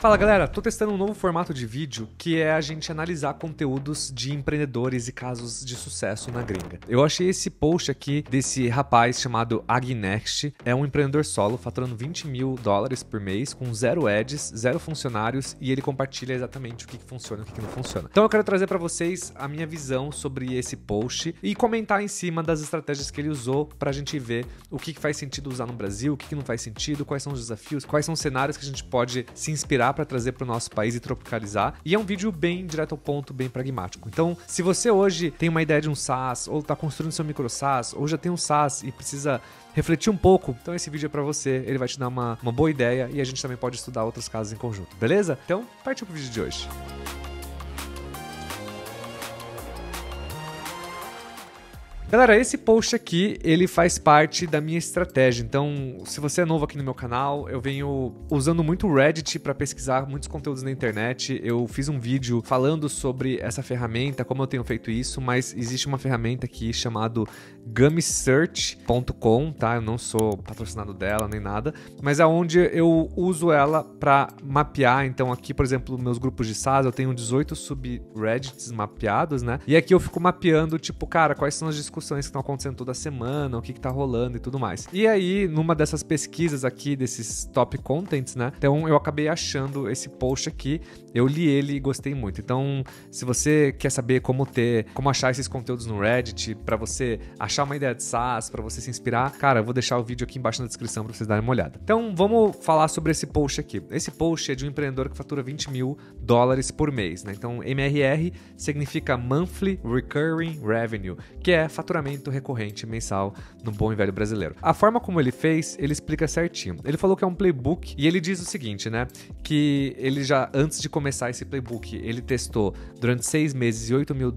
Fala galera, tô testando um novo formato de vídeo que é a gente analisar conteúdos de empreendedores e casos de sucesso na gringa. Eu achei esse post aqui desse rapaz chamado Agnext, é um empreendedor solo faturando $20 mil por mês com 0 ads, 0 funcionários e ele compartilha exatamente o que funciona e o que não funciona. Então eu quero trazer para vocês a minha visão sobre esse post e comentar em cima das estratégias que ele usou pra gente ver o que faz sentido usar no Brasil, o que não faz sentido, quais são os desafios, quais são os cenários que a gente pode se inspirar para trazer para o nosso país e tropicalizar. E é um vídeo bem direto ao ponto, bem pragmático. Então, se você hoje tem uma ideia de um SaaS, ou está construindo seu micro SaaS, ou já tem um SaaS e precisa refletir um pouco, então esse vídeo é para você, ele vai te dar uma boa ideia e a gente também pode estudar outros casos em conjunto, beleza? Então, partiu pro vídeo de hoje. Galera, esse post aqui, ele faz parte da minha estratégia, então se você é novo aqui no meu canal, eu venho usando muito o Reddit para pesquisar muitos conteúdos na internet. Eu fiz um vídeo falando sobre essa ferramenta, como eu tenho feito isso, mas existe uma ferramenta aqui chamada gummisearch.com, tá? Eu não sou patrocinado dela nem nada, mas é onde eu uso ela para mapear. Então aqui, por exemplo, meus grupos de SaaS, eu tenho 18 subreddits mapeados, né? E aqui eu fico mapeando, tipo, cara, quais são as discussões que estão acontecendo toda semana, o que tá rolando e tudo mais. E aí, numa dessas pesquisas aqui, desses top contents, né? Então, eu acabei achando esse post aqui, eu li ele e gostei muito. Então, se você quer saber como achar esses conteúdos no Reddit, pra você achar uma ideia de SaaS, pra você se inspirar, cara, eu vou deixar o vídeo aqui embaixo na descrição pra vocês darem uma olhada. Então, vamos falar sobre esse post aqui. Esse post é de um empreendedor que fatura $20 mil por mês, né? Então, MRR significa Monthly Recurring Revenue, que é faturamento recorrente mensal no bom e velho brasileiro. A forma como ele fez, ele explica certinho. Ele falou que é um playbook e ele diz o seguinte, né? Que ele já, antes de começar esse playbook, ele testou durante 6 meses e $8 mil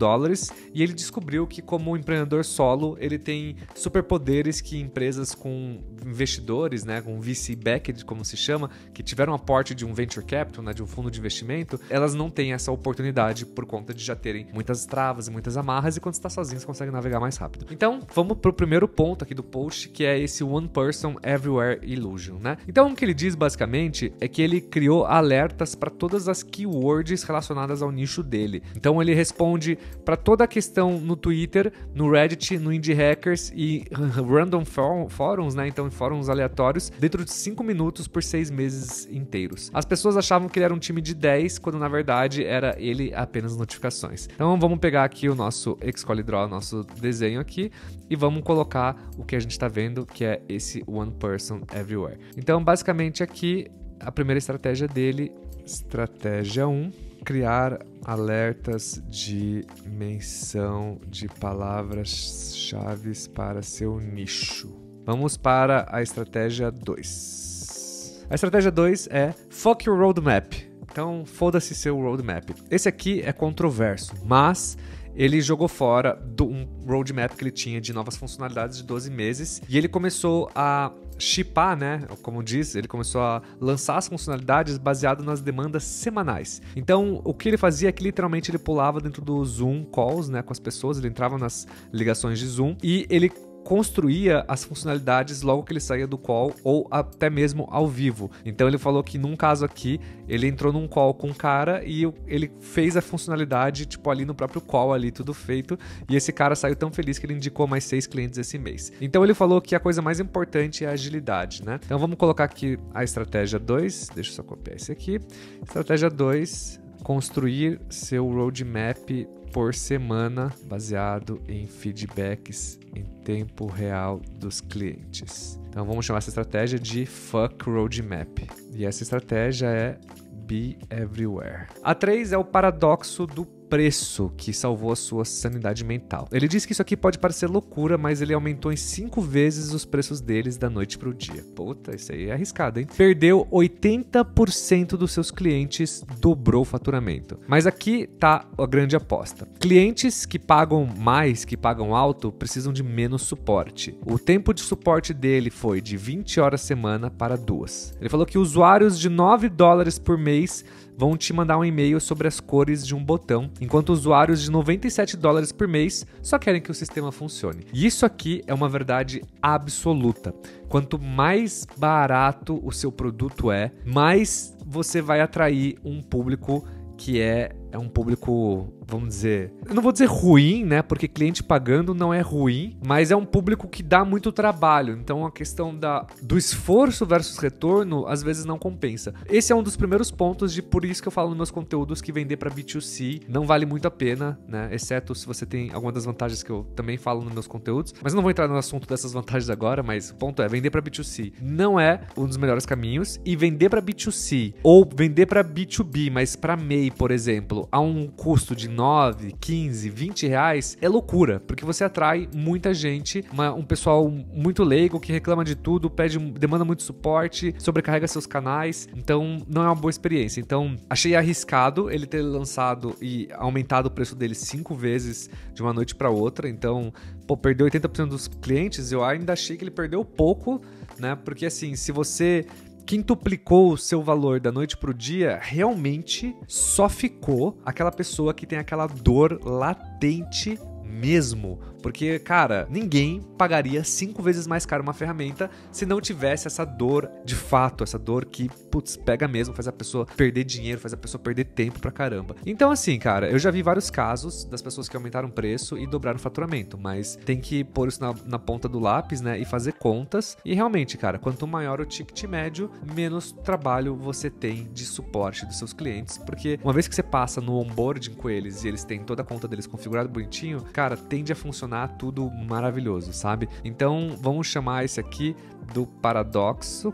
e ele descobriu que como empreendedor solo, ele tem superpoderes que empresas com investidores, né? Com VC-backed, como se chama, que tiveram aporte de um venture capital, né? De um fundo de investimento, elas não têm essa oportunidade por conta de já terem muitas travas e muitas amarras e quando você está sozinho, você consegue navegar mais rápido. Então, vamos pro primeiro ponto aqui do post, que é esse One Person Everywhere Illusion, né? Então, o que ele diz basicamente é que ele criou alertas para todas as keywords relacionadas ao nicho dele. Então, ele responde para toda a questão no Twitter, no Reddit, no Indie Hackers e Random Forums, né? Então, em fóruns aleatórios, dentro de 5 minutos por 6 meses inteiros. As pessoas achavam que ele era um time de 10, quando na verdade era ele apenas notificações. Então, vamos pegar aqui o nosso XCollyDraw, nosso desenho aqui, e vamos colocar o que a gente está vendo, que é esse One Person Everywhere. Então, basicamente aqui, a primeira estratégia dele, estratégia 1, criar alertas de menção de palavras-chave para seu nicho. Vamos para a estratégia 2. A estratégia 2 é Fuck Your Roadmap. Então, foda-se seu roadmap. Esse aqui é controverso, mas ele jogou fora um roadmap que ele tinha de novas funcionalidades de 12 meses e ele começou a shippar, né? Como diz, ele começou a lançar as funcionalidades baseado nas demandas semanais. Então, o que ele fazia é que literalmente ele pulava dentro do Zoom calls, né, com as pessoas, ele entrava nas ligações de Zoom e ele construía as funcionalidades logo que ele saía do call ou até mesmo ao vivo. Então ele falou que num caso aqui, ele entrou num call com um cara e ele fez a funcionalidade tipo ali no próprio call ali, tudo feito, e esse cara saiu tão feliz que ele indicou mais 6 clientes esse mês. Então ele falou que a coisa mais importante é a agilidade, né? Então vamos colocar aqui a estratégia 2, deixa eu só copiar esse aqui. Estratégia 2, construir seu roadmap por semana, baseado em feedbacks em tempo real dos clientes. Então vamos chamar essa estratégia de Fuck Roadmap. E essa estratégia é Be Everywhere. A 3 é o paradoxo do preço que salvou a sua sanidade mental. Ele diz que isso aqui pode parecer loucura, mas ele aumentou em 5 vezes os preços deles da noite pro dia. Puta, isso aí é arriscado, hein? Perdeu 80% dos seus clientes, dobrou o faturamento. Mas aqui tá a grande aposta. Clientes que pagam mais, que pagam alto, precisam de menos suporte. O tempo de suporte dele foi de 20 horas semana para 2. Ele falou que usuários de $9 por mês vão te mandar um e-mail sobre as cores de um botão, enquanto usuários de $97 por mês só querem que o sistema funcione. E isso aqui é uma verdade absoluta. Quanto mais barato o seu produto é, mais você vai atrair um público que é um público, vamos dizer, eu não vou dizer ruim, né, porque cliente pagando não é ruim, mas é um público que dá muito trabalho, então a questão do esforço versus retorno às vezes não compensa. Esse é um dos primeiros pontos por isso que eu falo nos meus conteúdos que vender para B2C não vale muito a pena, né, exceto se você tem alguma das vantagens que eu também falo nos meus conteúdos, mas eu não vou entrar no assunto dessas vantagens agora, mas o ponto é, vender para B2C não é um dos melhores caminhos, e vender para B2C ou vender para B2B, mas para MEI, por exemplo, a um custo de 9, 15, 20 reais, é loucura, porque você atrai muita gente, um pessoal muito leigo que reclama de tudo, demanda muito suporte, sobrecarrega seus canais, então não é uma boa experiência. Então achei arriscado ele ter lançado e aumentado o preço dele 5 vezes de uma noite para outra, então perdeu 80% dos clientes. Eu ainda achei que ele perdeu pouco, né, porque assim, se você quintuplicou o seu valor da noite pro dia, realmente só ficou aquela pessoa que tem aquela dor latente mesmo. Porque, cara, ninguém pagaria 5 vezes mais caro uma ferramenta se não tivesse essa dor de fato, essa dor que, putz, pega mesmo, faz a pessoa perder dinheiro, faz a pessoa perder tempo pra caramba. Então, assim, cara, eu já vi vários casos das pessoas que aumentaram o preço e dobraram o faturamento, mas tem que pôr isso na ponta do lápis, né, e fazer contas. E realmente, cara, quanto maior o ticket médio, menos trabalho você tem de suporte dos seus clientes, porque uma vez que você passa no onboarding com eles e eles têm toda a conta deles configurada bonitinho, cara, tende a funcionar tudo maravilhoso, sabe? Então, vamos chamar esse aqui do paradoxo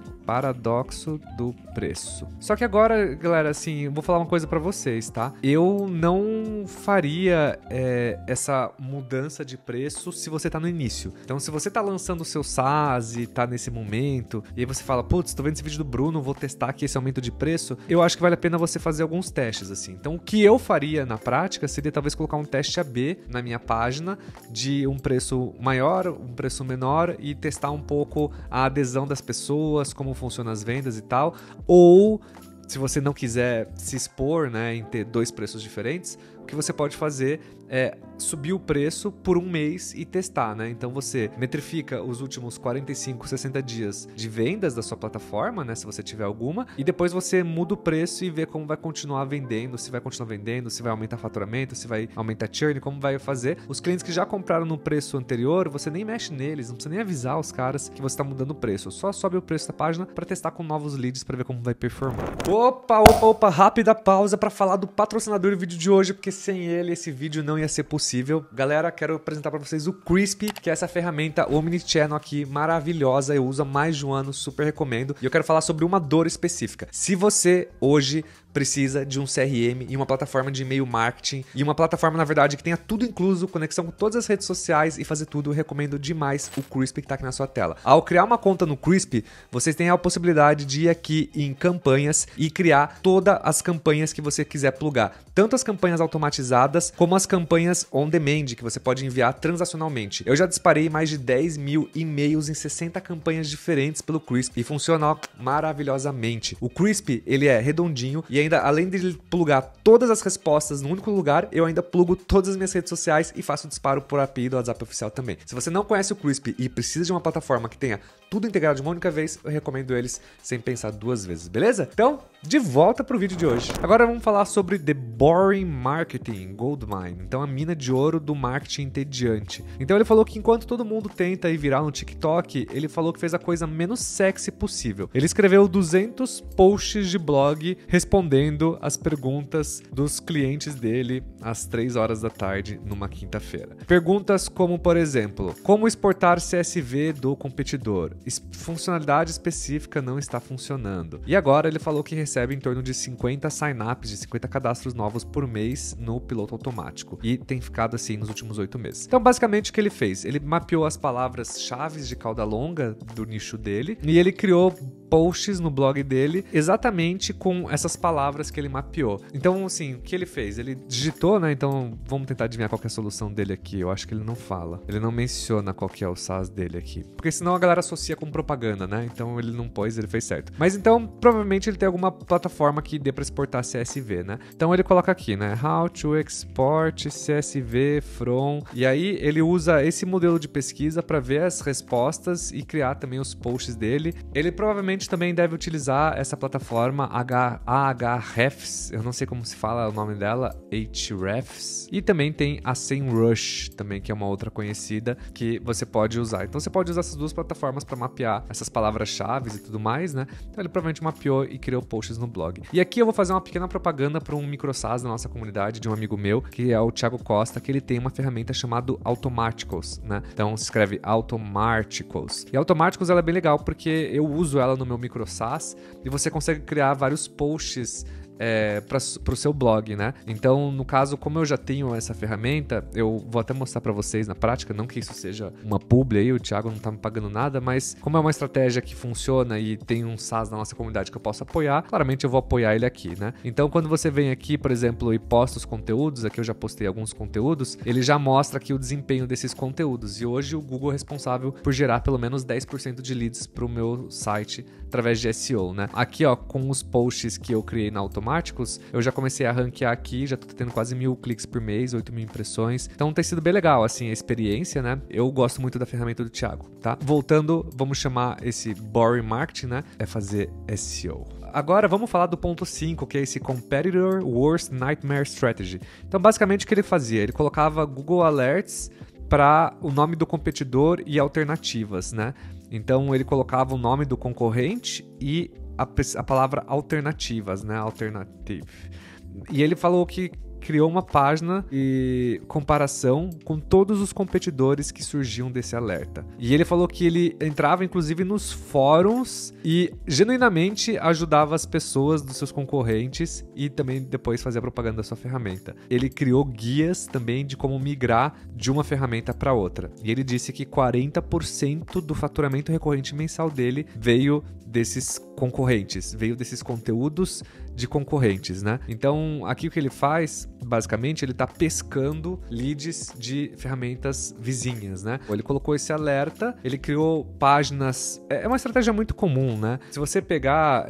do preço. Só que agora, galera, assim, eu vou falar uma coisa pra vocês, tá? Eu não faria essa mudança de preço se você tá no início. Então, se você tá lançando o seu SaaS e tá nesse momento, e aí você fala, putz, tô vendo esse vídeo do Bruno, vou testar aqui esse aumento de preço, eu acho que vale a pena você fazer alguns testes, assim. Então, o que eu faria na prática seria talvez colocar um teste AB na minha página de um preço maior, um preço menor, e testar um pouco a adesão das pessoas, como funcionam as vendas e tal. Ou, se você não quiser se expor, né, em ter 2 preços diferentes, o que você pode fazer é subir o preço por um mês e testar, né? Então você metrifica os últimos 45, 60 dias de vendas da sua plataforma, né? Se você tiver alguma, e depois você muda o preço e vê como vai continuar vendendo, se vai continuar vendendo, se vai aumentar faturamento, se vai aumentar churn, como vai fazer. Os clientes que já compraram no preço anterior, você nem mexe neles, não precisa nem avisar os caras que você está mudando o preço, só sobe o preço da página para testar com novos leads para ver como vai performar. Opa, rápida pausa para falar do patrocinador do vídeo de hoje, porque sem ele esse vídeo não ia ser possível. Galera, quero apresentar para vocês o Crispy, que é essa ferramenta omnichannel aqui maravilhosa. Eu uso há mais de um ano, super recomendo. E eu quero falar sobre uma dor específica. Se você hoje precisa de um CRM e uma plataforma de e-mail marketing e uma plataforma, na verdade, que tenha tudo incluso, conexão com todas as redes sociais e fazer tudo, eu recomendo demais o Crispy que está aqui na sua tela. Ao criar uma conta no Crispy, vocês têm a possibilidade de ir aqui em campanhas e criar todas as campanhas que você quiser plugar. Tanto as campanhas automatizadas, como as campanhas on demand, que você pode enviar transacionalmente. Eu já disparei mais de 10 mil e-mails em 60 campanhas diferentes pelo Crispy e funciona maravilhosamente. O Crispy, ele é redondinho e ainda, além de ele plugar todas as respostas no único lugar, eu ainda plugo todas as minhas redes sociais e faço o disparo por API do WhatsApp oficial também. Se você não conhece o Crispy e precisa de uma plataforma que tenha tudo integrado de uma única vez, eu recomendo eles sem pensar 2 vezes, beleza? Então, de volta pro vídeo de hoje. Agora vamos falar sobre The Boring Marketing Goldmine, então a mina de ouro do marketing entediante. Então ele falou que enquanto todo mundo tenta ir viral no TikTok, ele falou que fez a coisa menos sexy possível. Ele escreveu 200 posts de blog respondendo as perguntas dos clientes dele às 3 horas da tarde numa quinta-feira. Perguntas como, por exemplo, como exportar CSV do competidor? Funcionalidade específica não está funcionando. E agora ele falou que recebe em torno de 50 sign-ups, de 50 cadastros novos por mês no piloto automático. E tem ficado assim nos últimos 8 meses. Então, basicamente, o que ele fez? Ele mapeou as palavras-chave de cauda longa do nicho dele e ele criou posts no blog dele exatamente com essas palavras que ele mapeou. Então, assim, o que ele fez? Ele digitou, né? Então, vamos tentar adivinhar qual que é a solução dele aqui. Eu acho que ele não fala. Ele não menciona qual que é o SaaS dele aqui. Porque senão a galera associa com propaganda, né? Então, ele não pôs, ele fez certo. Mas, então, provavelmente ele tem alguma plataforma que dê para exportar CSV, né? Então, ele coloca aqui, né? How to export CSV from... E aí, ele usa esse modelo de pesquisa para ver as respostas e criar também os posts dele. Ele provavelmente Provavelmente também deve utilizar essa plataforma Ahrefs, eu não sei como se fala o nome dela, Ahrefs. E também tem a SEMrush, também, que é uma outra conhecida que você pode usar. Então você pode usar essas duas plataformas para mapear essas palavras-chave e tudo mais, né? Então ele provavelmente mapeou e criou posts no blog. E aqui eu vou fazer uma pequena propaganda para um microsas da nossa comunidade, de um amigo meu, que é o Thiago Costa, que ele tem uma ferramenta chamada Automaticals, né? Então se escreve Automaticals. E Automaticals ela é bem legal porque eu uso ela no meu microsas e você consegue criar vários posts para o seu blog, né? Então, no caso, como eu já tenho essa ferramenta, eu vou até mostrar para vocês na prática, não que isso seja uma publi aí, o Thiago não tá me pagando nada, mas como é uma estratégia que funciona e tem um SaaS na nossa comunidade que eu posso apoiar, claramente eu vou apoiar ele aqui, né? Então, quando você vem aqui, por exemplo, e posta os conteúdos, aqui eu já postei alguns conteúdos, ele já mostra aqui o desempenho desses conteúdos. E hoje o Google é responsável por gerar pelo menos 10% de leads para o meu site através de SEO, né? Aqui, ó, com os posts que eu criei na Automáticos, eu já comecei a ranquear aqui, já tô tendo quase 1000 cliques por mês, 8.000 impressões. Então tem sido bem legal, assim, a experiência, né? Eu gosto muito da ferramenta do Thiago, tá? Voltando, vamos chamar esse boring marketing, né? É fazer SEO. Agora vamos falar do ponto 5, que é esse Competitor Worst Nightmare Strategy. Então basicamente o que ele fazia? Ele colocava Google Alerts para o nome do competidor e alternativas, né? Então ele colocava o nome do concorrente e a palavra alternativas, né? Alternative. E ele falou que criou uma página de comparação com todos os competidores que surgiam desse alerta. E ele falou que ele entrava inclusive nos fóruns e genuinamente ajudava as pessoas dos seus concorrentes e também depois fazia propaganda da sua ferramenta. Ele criou guias também de como migrar de uma ferramenta para outra. E ele disse que 40% do faturamento recorrente mensal dele veio desses concorrentes, veio desses conteúdos de concorrentes, né? Então, aqui o que ele faz, basicamente, ele tá pescando leads de ferramentas vizinhas, né? Ele colocou esse alerta, ele criou páginas... É uma estratégia muito comum, né? Se você pegar...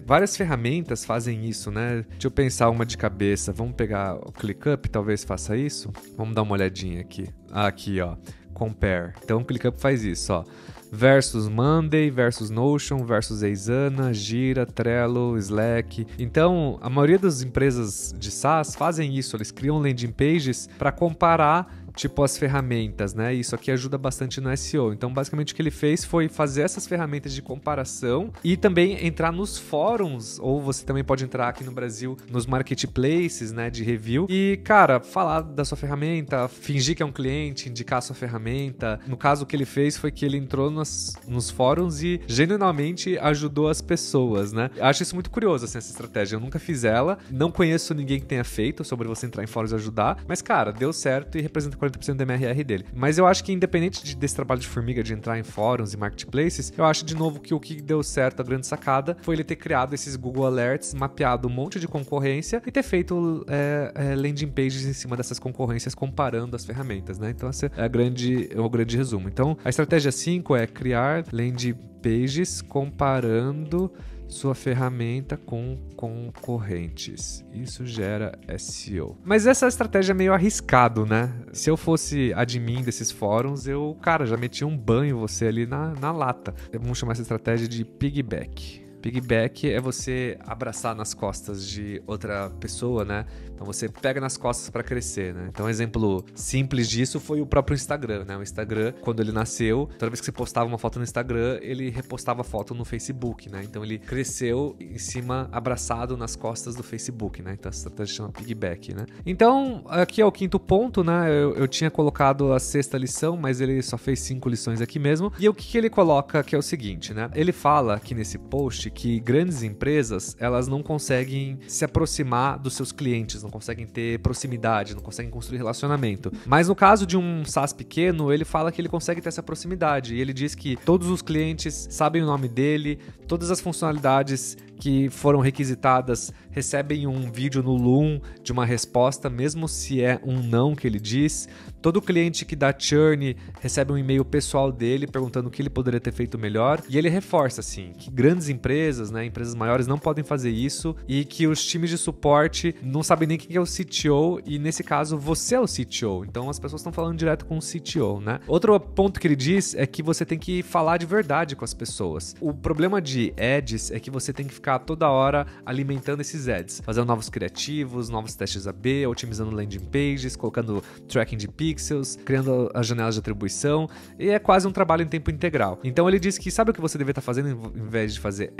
várias ferramentas fazem isso, né? Deixa eu pensar uma de cabeça. Vamos pegar o ClickUp, talvez faça isso? Vamos dar uma olhadinha aqui. Aqui, ó. Compare. Então, o ClickUp faz isso, ó. Versus Monday, versus Notion, versus Asana, Gira, Trello, Slack. Então, a maioria das empresas de SaaS fazem isso, eles criam landing pages para comparar tipo as ferramentas, né? Isso aqui ajuda bastante no SEO. Então, basicamente o que ele fez foi fazer essas ferramentas de comparação e também entrar nos fóruns, ou você também pode entrar aqui no Brasil nos marketplaces, né, de review e, cara, falar da sua ferramenta, fingir que é um cliente, indicar a sua ferramenta. No caso, o que ele fez foi que ele entrou nos fóruns e genuinamente ajudou as pessoas, né? Acho isso muito curioso, assim, essa estratégia. Eu nunca fiz ela, não conheço ninguém que tenha feito sobre você entrar em fóruns e ajudar, mas, cara, deu certo e representa 40% do MRR dele. Mas eu acho que independente desse trabalho de formiga de entrar em fóruns e marketplaces, eu acho de novo que o que deu certo, a grande sacada, foi ele ter criado esses Google Alerts, mapeado um monte de concorrência e ter feito landing pages em cima dessas concorrências comparando as ferramentas, né? Então esse é o grande resumo. Então a estratégia 5 é criar landing pages comparando sua ferramenta com concorrentes. Isso gera SEO. Mas essa estratégia é meio arriscado, né? Se eu fosse admin desses fóruns, cara, já metia um banho em você ali na lata. Vamos chamar essa estratégia de piggyback. Piggyback é você abraçar nas costas de outra pessoa, né? Então você pega nas costas para crescer, né? Então um exemplo simples disso foi o próprio Instagram, né? O Instagram, quando ele nasceu, toda vez que você postava uma foto no Instagram, ele repostava a foto no Facebook, né? Então ele cresceu em cima, abraçado nas costas do Facebook, né? Então essa estratégia chama piggyback, né? Então aqui é o quinto ponto, né? Eu tinha colocado a sexta lição, mas ele só fez 5 lições aqui mesmo. E o que ele coloca que é o seguinte, né? Ele fala aqui nesse post que grandes empresas, elas não conseguem se aproximar dos seus clientes, não conseguem ter proximidade, não conseguem construir relacionamento. Mas no caso de um SaaS pequeno, ele fala que ele consegue ter essa proximidade. E ele diz que todos os clientes sabem o nome dele, todas as funcionalidades que foram requisitadas recebem um vídeo no Loom de uma resposta, mesmo se é um não que ele diz. Todo cliente que dá churn recebe um e-mail pessoal dele perguntando o que ele poderia ter feito melhor. E ele reforça, assim, que grandes empresas, né, empresas maiores não podem fazer isso e que os times de suporte não sabem nem quem é o CTO e, nesse caso, você é o CTO. Então, as pessoas estão falando direto com o CTO, né? Outro ponto que ele diz é que você tem que falar de verdade com as pessoas. O problema de ads é que você tem que ficar toda hora alimentando esses ads, fazendo novos criativos, novos testes AB, otimizando landing pages, colocando tracking de pixels, criando as janelas de atribuição, e é quase um trabalho em tempo integral. Então ele diz que sabe o que você deveria estar fazendo em vez de fazer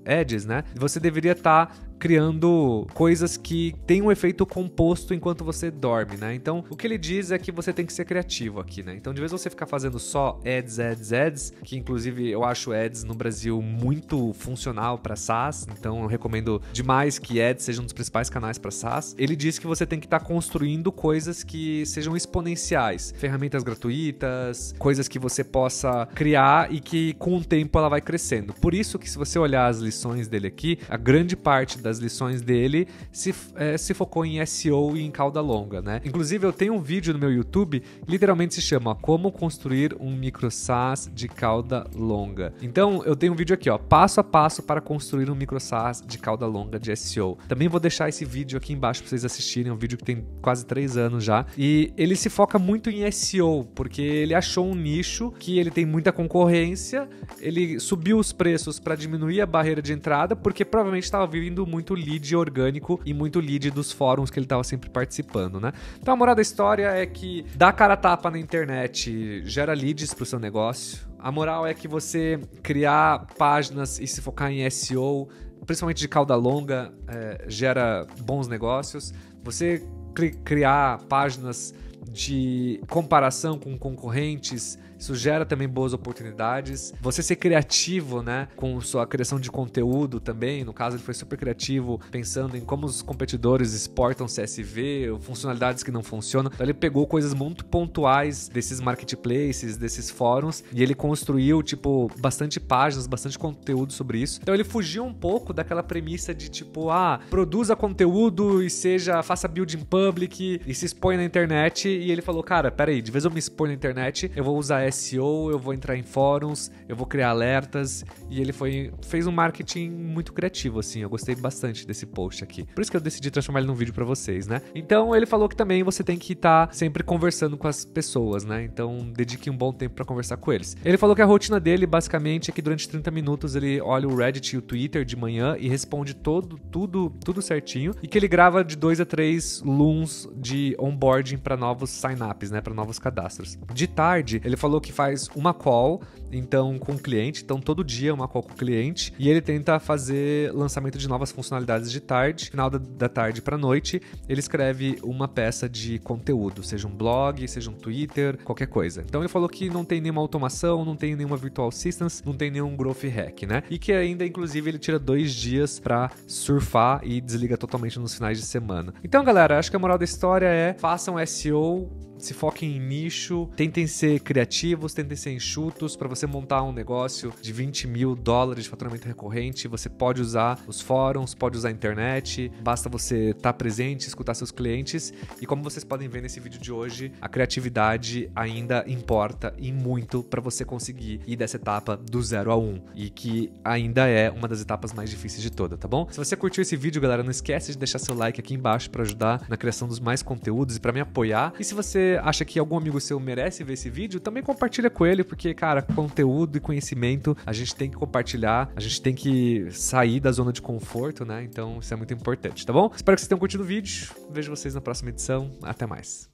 ads, né? Você deveria estar criando coisas que têm um efeito composto enquanto você dorme, né? Então, o que ele diz é que você tem que ser criativo aqui, né? Então, de vez você ficar fazendo só ads, que inclusive eu acho ads no Brasil muito funcional para SaaS, então eu recomendo demais que ads seja um dos principais canais para SaaS. Ele diz que você tem que estar construindo coisas que sejam exponenciais, ferramentas gratuitas, coisas que você possa criar e que com o tempo ela vai crescendo. Por isso que se você olhar as lições dele aqui, a grande parte das lições dele se focou em SEO e em cauda longa, né? Inclusive eu tenho um vídeo no meu YouTube, literalmente se chama Como Construir um Micro SaaS de Cauda Longa. Então eu tenho um vídeo aqui, ó, passo a passo para construir um micro SaaS de cauda longa de SEO. Também vou deixar esse vídeo aqui embaixo para vocês assistirem, é um vídeo que tem quase 3 anos já, e ele se foca muito em SEO, porque ele achou um nicho que ele tem muita concorrência, ele subiu os preços para diminuir a barreira de entrada, porque provavelmente estava vindo muito lead orgânico e muito lead dos fóruns que ele estava sempre participando, né? Então a moral da história é que dar cara a tapa na internet gera leads para o seu negócio. A moral é que você criar páginas e se focar em SEO, principalmente de cauda longa, gera bons negócios. Você criar páginas de comparação com concorrentes, isso gera também boas oportunidades. Você ser criativo, né, com sua criação de conteúdo também. No caso, ele foi super criativo, pensando em como os competidores exportam CSV, funcionalidades que não funcionam. Então, ele pegou coisas muito pontuais desses marketplaces, desses fóruns, e ele construiu, tipo, bastante páginas, bastante conteúdo sobre isso. Então, ele fugiu um pouco daquela premissa de, tipo, produza conteúdo e faça build in public e se expõe na internet. E ele falou, cara, peraí, de vez eu me expor na internet, eu vou usar SEO, eu vou entrar em fóruns, eu vou criar alertas, e ele fez um marketing muito criativo, assim, eu gostei bastante desse post aqui. Por isso que eu decidi transformar ele num vídeo pra vocês, né? Então, ele falou que também você tem que estar sempre conversando com as pessoas, né? Então, dedique um bom tempo pra conversar com eles. Ele falou que a rotina dele, basicamente, é que durante 30 minutos ele olha o Reddit e o Twitter de manhã e responde tudo certinho, e que ele grava de 2 a 3 Looms de onboarding pra novos sign-ups, né? Pra novos cadastros. De tarde, ele falou que faz uma call, então, com o cliente, então todo dia uma call com o cliente, e ele tenta fazer lançamento de novas funcionalidades de tarde. Final da tarde para noite, ele escreve uma peça de conteúdo, seja um blog, seja um Twitter, qualquer coisa. Então ele falou que não tem nenhuma automação, não tem nenhuma virtual assistance, não tem nenhum growth hack, né? E que ainda, inclusive, ele tira 2 dias para surfar e desliga totalmente nos finais de semana. Então, galera, acho que a moral da história é: façam SEO, se foquem em nicho, tentem ser criativos, tentem ser enxutos. Para você montar um negócio de $20 mil de faturamento recorrente, você pode usar os fóruns, pode usar a internet, basta você estar presente, escutar seus clientes. E como vocês podem ver nesse vídeo de hoje, a criatividade ainda importa e muito para você conseguir ir dessa etapa do 0 a 1, e que ainda é uma das etapas mais difíceis de toda, tá bom? Se você curtiu esse vídeo, galera, não esquece de deixar seu like aqui embaixo para ajudar na criação dos mais conteúdos e para me apoiar. E se você acha que algum amigo seu merece ver esse vídeo, também compartilha com ele, porque, cara, conteúdo e conhecimento a gente tem que compartilhar, a gente tem que sair da zona de conforto, né? Então isso é muito importante, tá bom? Espero que vocês tenham curtido o vídeo, vejo vocês na próxima edição, até mais.